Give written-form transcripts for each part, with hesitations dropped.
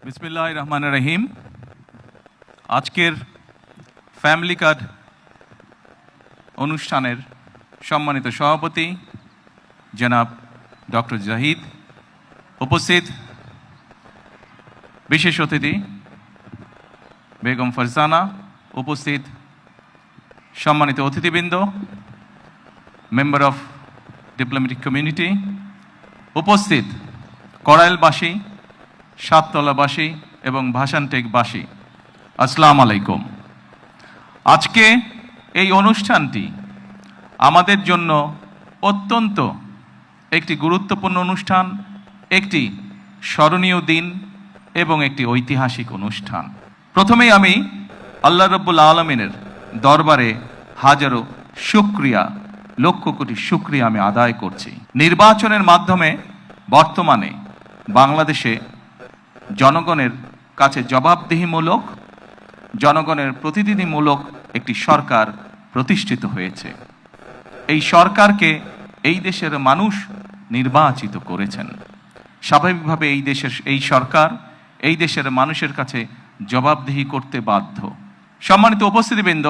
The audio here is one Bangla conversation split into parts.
বিসমিল্লাহির রহমানির রহিম। আজকের ফ্যামিলি কার্ড অনুষ্ঠানের সম্মানিত সভাপতি জনাব ডক্টর জাহিদ, উপস্থিত বিশেষ অতিথি বেগম ফারজানা, উপস্থিত সম্মানিত অতিথিবৃন্দ, মেম্বার অফ ডিপ্লোম্যাটিক কমিউনিটি, উপস্থিত কড়াইলবাসী, সাততলাবাসী এবং ভাসানটেকবাসী, আসসালামু আলাইকুম। আজকে এই অনুষ্ঠানটি আমাদের জন্য অত্যন্ত একটি গুরুত্বপূর্ণ অনুষ্ঠান, একটি স্মরণীয় দিন এবং একটি ঐতিহাসিক অনুষ্ঠান। প্রথমেই আমি আল্লাহ রাব্বুল আলামিনের দরবারে হাজারো শুকরিয়া, লক্ষ কোটি শুকরিয়া আমি আদায় করছি। নির্বাচনের মাধ্যমে বর্তমানে বাংলাদেশে জনগণের কাছে জবাবদিহিমূলক, জনগণের প্রতিনিধিমূলক একটি সরকার প্রতিষ্ঠিত হয়েছে। এই সরকারকে এই দেশের মানুষ নির্বাচিত করেছেন। স্বাভাবিকভাবে এই সরকার এই দেশের মানুষের কাছে জবাবদিহি করতে বাধ্য। সম্মানিত উপস্থিতিবৃন্দ,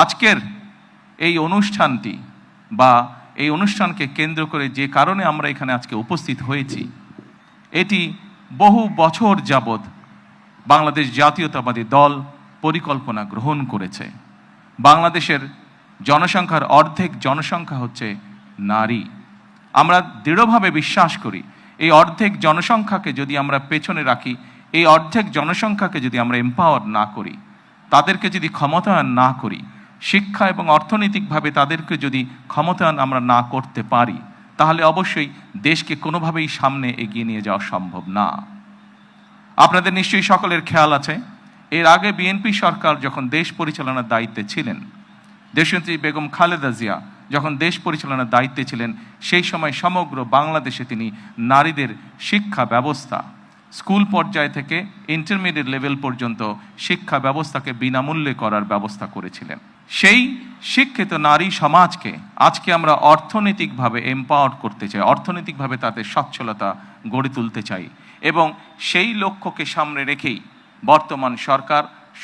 আজকের এই অনুষ্ঠানটি বা এই অনুষ্ঠানকে কেন্দ্র করে যে কারণে আমরা এখানে আজকে উপস্থিত হয়েছি, এটি বহু বছর যাবৎ বাংলাদেশ জাতীয়তাবাদী দল পরিকল্পনা গ্রহণ করেছে। বাংলাদেশের জনসংখ্যার অর্ধেক জনসংখ্যা হচ্ছে নারী। আমরা দৃঢ়ভাবে বিশ্বাস করি এই অর্ধেক জনসংখ্যাকে যদি আমরা পেছনে রাখি, এই অর্ধেক জনসংখ্যাকে যদি আমরা এম্পাওয়ার না করি, তাদেরকে যদি ক্ষমতায়ন না করি, শিক্ষা এবং অর্থনৈতিকভাবে তাদেরকে যদি ক্ষমতায়ন আমরা না করতে পারি, তাহলে অবশ্যই দেশকে কোনোভাবেই সামনে এগিয়ে নিয়ে যাওয়া সম্ভব না। আপনাদের নিশ্চয়ই সকলের খেয়াল আছে, এর আগে বিএনপি সরকার যখন দেশ পরিচালনার দায়িত্বে ছিলেন, দেশনেত্রী বেগম খালেদা জিয়া যখন দেশ পরিচালনার দায়িত্বে ছিলেন, সেই সময় সমগ্র বাংলাদেশে তিনি নারীদের শিক্ষা ব্যবস্থা, স্কুল পর্যায় থেকে ইন্টারমিডিয়েট লেভেল পর্যন্ত শিক্ষা ব্যবস্থাকে বিনামূল্যে করার ব্যবস্থা করেছিলেন। সেই শিক্ষিত নারী সমাজকে আজকে আমরা অর্থনৈতিকভাবে এম্পাওয়ার করতে চাই, অর্থনৈতিকভাবে তাদের সচ্ছলতা গড়ে তুলতে চাই, এবং সেই লক্ষ্যকে সামনে রেখেই বর্তমান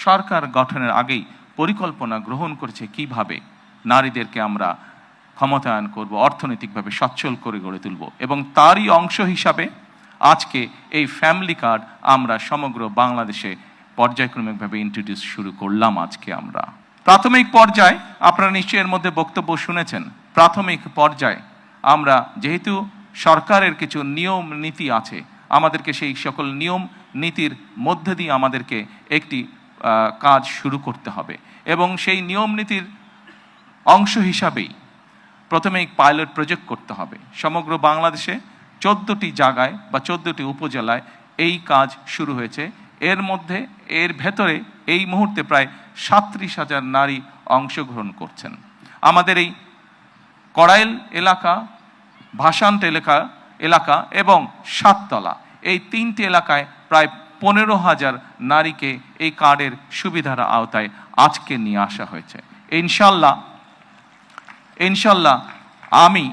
সরকার গঠনের আগেই পরিকল্পনা গ্রহণ করেছে কিভাবে নারীদেরকে আমরা ক্ষমতায়ন করব, অর্থনৈতিকভাবে সচ্ছল করে গড়ে তুলব। এবং তারই অংশ হিসাবে আজকে এই ফ্যামিলি কার্ড আমরা সমগ্র বাংলাদেশে পর্যায়ক্রমিকভাবে ইন্ট্রোডিউস শুরু করলাম। আজকে আমরা প্রাথমিক পর্যায়ে, আপনারা নিশ্চয়ই এর মধ্যে বক্তব্য শুনেছেন, প্রাথমিক পর্যায়ে আমরা যেহেতু সরকারের কিছু নিয়ম নীতি আছে, আমাদেরকে সেই সকল নিয়ম নীতির মধ্যে দিয়ে আমাদেরকে একটি কাজ শুরু করতে হবে, এবং সেই নিয়ম নীতির অংশ হিসাবেই প্রথমে পাইলট প্রজেক্ট করতে হবে। সমগ্র বাংলাদেশে 14টি জায়গায় বা 14টি উপজেলায় এই কাজ শুরু হয়েছে। এর ভেতরে এই মুহূর্তে প্রায় 37,000 নারী অংশগ্রহণ করছেন। আমাদের এই কড়াইল এলাকা, ভাসান্ট এলাকা এবং সাততলা, এই 3টি এলাকায় প্রায় 15,000 নারীকে এই কার্ডের সুবিধার আওতায় আজকে নিয়ে আসা হয়েছে। ইনশাল্লাহ আমি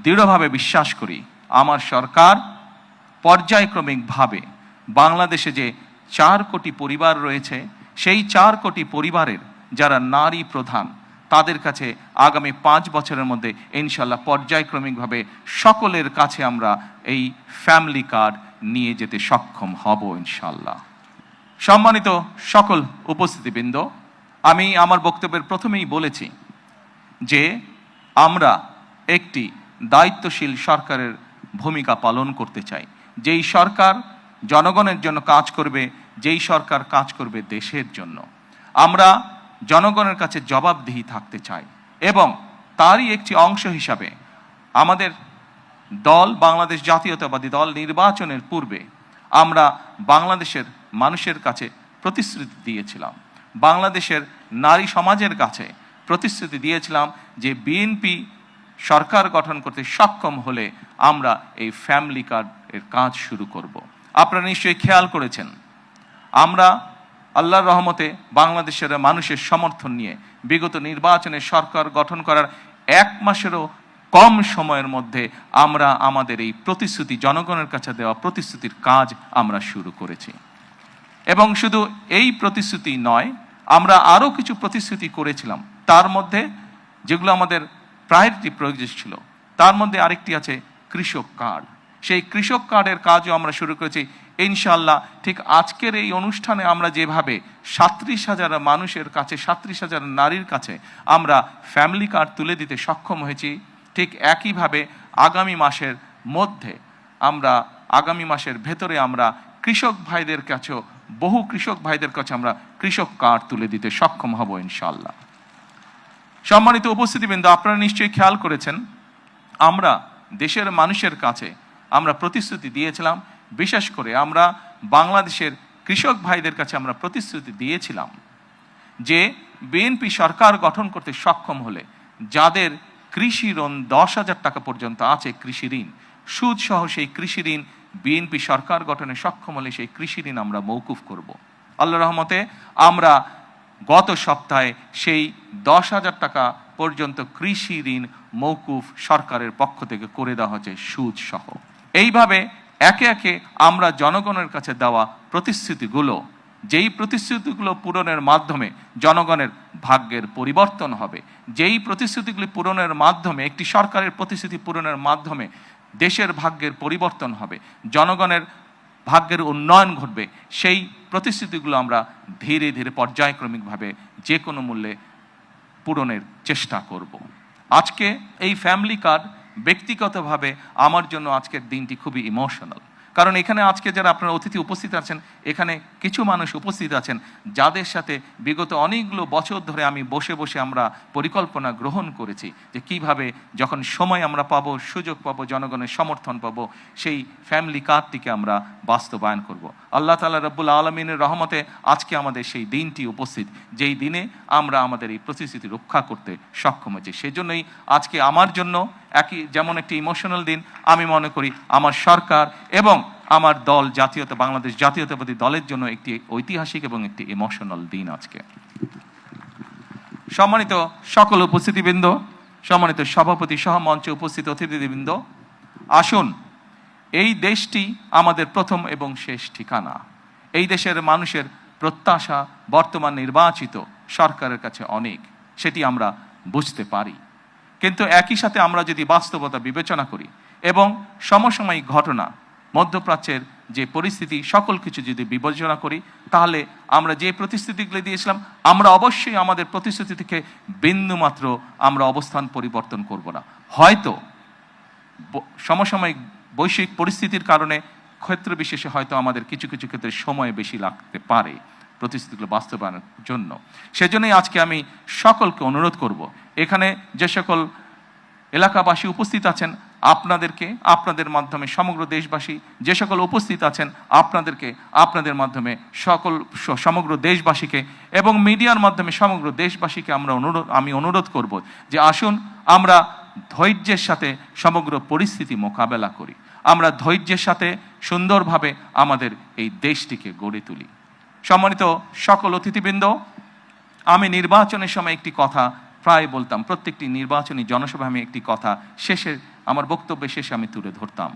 দৃঢ়ভাবে বিশ্বাস করি আমার সরকার পর্যায়ক্রমিকভাবে বাংলাদেশে যে 4 কোটি পরিবার রয়েছে, সেই 4 কোটি পরিবারের যারা নারী প্রধান, তাদের কাছে আগামী 5 বছরের মধ্যে ইনশাল্লাহ পর্যায়ক্রমিকভাবে সকলের কাছে আমরা এই ফ্যামিলি কার্ড নিয়ে যেতে সক্ষম হব ইনশাল্লাহ। সম্মানিত সকল উপস্থিতিবৃন্দ, আমি আমার বক্তব্যের প্রথমেই বলেছি যে আমরা একটি দায়িত্বশীল সরকারের ভূমিকা পালন করতে চাই, যেই সরকার জনগণের জন্য কাজ করবে, যেই সরকার কাজ করবে দেশের জন্য। আমরা জনগণের কাছে জবাবদিহি থাকতে চাই, এবং তারই একটি অংশ হিসাবে আমাদের দল, বাংলাদেশ জাতীয়তাবাদী দল, নির্বাচনের পূর্বে আমরা বাংলাদেশের মানুষের কাছে প্রতিশ্রুতি দিয়েছিলাম, বাংলাদেশের নারী সমাজের কাছে প্রতিশ্রুতি দিয়েছিলাম যে বিএনপি সরকার গঠন করতে সক্ষম হলে আমরা এই ফ্যামিলি কার্ডের কাজ শুরু করব। আপনারা নিশ্চয়ই খেয়াল করেছেন, আমরা আল্লাহর রহমতে বাংলাদেশের মানুষের সমর্থন নিয়ে বিগত নির্বাচনে সরকার গঠন করার 1 মাসেরও কম সময়ের মধ্যে আমরা আমাদের এই প্রতিশ্রুতি, জনগণের কাছে দেওয়া প্রতিশ্রুতির কাজ আমরা শুরু করেছি। এবং শুধু এই প্রতিশ্রুতি নয়, আমরা আরও কিছু প্রতিশ্রুতি করেছিলাম, তার মধ্যে যেগুলো আমাদের প্রায়োরিটি প্রয়োজন ছিল, তার মধ্যে আরেকটি আছে কৃষক কার্ড। সেই কৃষক কার্ডের কাজও আমরা শুরু করেছি ইনশাল্লাহ। ঠিক আজকের এই অনুষ্ঠানে আমরা যেভাবে 37,000 মানুষের কাছে, 37,000 নারীর কাছে আমরা ফ্যামিলি কার্ড তুলে দিতে সক্ষম হয়েছি, ঠিক একইভাবে আগামী মাসের মধ্যে আগামী মাসের ভেতরে আমরা কৃষক ভাইদের কাছেও, বহু কৃষক ভাইদের কাছে আমরা কৃষক কার্ড তুলে দিতে সক্ষম হব ইনশাল্লাহ। সম্মানিত উপস্থিতিবৃন্দ, আপনারা নিশ্চয়ই খেয়াল করেছেন, আমরা দেশের মানুষের কাছে আমরা প্রতিশ্রুতি দিয়েছিলাম, বিশেষ করে আমরা বাংলাদেশের কৃষক ভাইদের কাছে আমরা প্রতিশ্রুতি দিয়েছিলাম যে বিএনপি সরকার গঠন করতে সক্ষম হলে যাদের কৃষি ঋণ 10,000 টাকা পর্যন্ত আছে, কৃষি ঋণ সুদ সহ, সেই কৃষি ঋণ বিএনপি সরকার গঠনে সক্ষম হলে সেই কৃষি ঋণ আমরা মৌকুফ করব। আল্লাহর রহমতে আমরা গত সপ্তাহে সেই 10,000 টাকা পর্যন্ত কৃষি ঋণ মৌকুফ সরকারের পক্ষ থেকে করে দেওয়া হচ্ছে সুদ সহ। এইভাবে একে একে আমরা জনগণের কাছে দেওয়া প্রতিশ্রুতিগুলো, যেই প্রতিশ্রুতিগুলো পূরণের মাধ্যমে জনগণের ভাগ্যের পরিবর্তন হবে, যেই প্রতিশ্রুতিগুলি পূরণের মাধ্যমে, একটি সরকারের প্রতিশ্রুতি পূরণের মাধ্যমে দেশের ভাগ্যের পরিবর্তন হবে, জনগণের ভাগ্যের উন্নয়ন ঘটবে, সেই প্রতিশ্রুতিগুলো আমরা ধীরে ধীরে পর্যায়ক্রমিকভাবে যে কোনো মূল্যে পূরণের চেষ্টা করব। আজকে এই ফ্যামিলি কার্ড ব্যক্তিগতভাবে আমার জন্য আজকের দিনটি খুবই ইমোশনাল, কারণ এখানে আজকে যারা আপনারা অতিথি উপস্থিত আছেন, এখানে কিছু মানুষ উপস্থিত আছেন যাদের সাথে বিগত অনেকগুলো বছর ধরে আমি বসে বসে আমরা পরিকল্পনা গ্রহণ করেছি যে কিভাবে যখন সময় আমরা পাবো, সুযোগ পাবো, জনগণের সমর্থন পাবো, সেই ফ্যামিলি কার্ডটিকে আমরা বাস্তবায়ন করব। আল্লাহ তাআলা রব্বুল আলামিনের রহমতে আজকে আমাদের সেই দিনটি উপস্থিত, যেই দিনে আমরা আমাদের এই প্রতিশ্রুতি রক্ষা করতে সক্ষম হয়েছি। সেজন্যই আজকে আমার জন্য যেমন একটি ইমোশনাল দিন, আমি মনে করি আমার সরকার এবং আমার দল বাংলাদেশ জাতীয়তাবাদী দলের জন্য একটি ঐতিহাসিক এবং একটি ইমোশনাল দিন আজকে। সম্মানিত সকল উপস্থিতিবৃন্দ, সম্মানিত সভাপতি সহ মঞ্চে উপস্থিত অতিথিবৃন্দ, আসুন, এই দেশটি আমাদের প্রথম এবং শেষ ঠিকানা। এই দেশের মানুষের প্রত্যাশা বর্তমান নির্বাচিত সরকারের কাছে অনেক, সেটি আমরা বুঝতে পারি। কিন্তু একই সাথে আমরা যদি বাস্তবতা বিবেচনা করি এবং সমসাময়িক ঘটনা, মধ্যপ্রাচ্যের যে পরিস্থিতি, সকল কিছু যদি বিবেচনা করি, তাহলে আমরা যে প্রতিশ্রুতিগুলি দিয়েছিলাম, আমরা অবশ্যই আমাদের প্রতিশ্রুতি থেকে বিন্দুমাত্র আমরা অবস্থান পরিবর্তন করব না। হয়তো সমসাময়িক বৈশ্বিক পরিস্থিতির কারণে ক্ষেত্র বিশেষে হয়তো আমাদের কিছু কিছু ক্ষেত্রে সময় বেশি লাগতে পারে প্রতিশ্রুতিগুলো বাস্তবায়নের জন্য। সেজন্যই আজকে আমি সকলকে অনুরোধ করব, এখানে যে সকল এলাকাবাসী উপস্থিত আছেন, আপনাদের মাধ্যমে সমগ্র দেশবাসী যে সকল উপস্থিত আছেন, আপনাদের মাধ্যমে সমগ্র দেশবাসীকে এবং মিডিয়ার মাধ্যমে সমগ্র দেশবাসীকে আমি অনুরোধ করব যে আসুন আমরা ধৈর্যের সাথে সমগ্র পরিস্থিতি মোকাবেলা করি, আমরা ধৈর্যের সাথে সুন্দরভাবে আমাদের এই দেশটিকে গড়ে তুলি। সম্মানিত সকল অতিথিবৃন্দ, আমি নির্বাচনের সময় একটি কথা প্রায় বলতাম, প্রত্যেকটি নির্বাচনী জনসভায় আমি একটি কথা আমার বক্তব্যের শেষে আমি তুলে ধরতাম।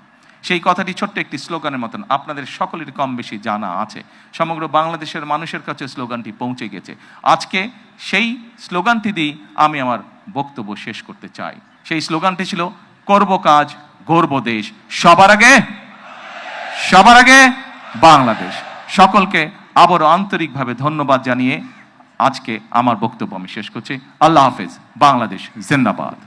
সেই কথাটি ছোট্ট একটি স্লোগানের মতন, আপনাদের সকলেরই কম বেশি জানা আছে, সমগ্র বাংলাদেশের মানুষের কাছে স্লোগানটি পৌঁছে গেছে। আজকে সেই স্লোগানটি দিয়ে আমি আমার বক্তব্য শেষ করতে চাই। সেই স্লোগানটি ছিল, করব কাজ, গর্ব দেশ, সবার আগে বাংলাদেশ। সকলকে আবারও আন্তরিকভাবে ধন্যবাদ জানিয়ে আজকে আমার বক্তব্য আমি শেষ করছি। আল্লাহ হাফেজ। বাংলাদেশ জিন্দাবাদ।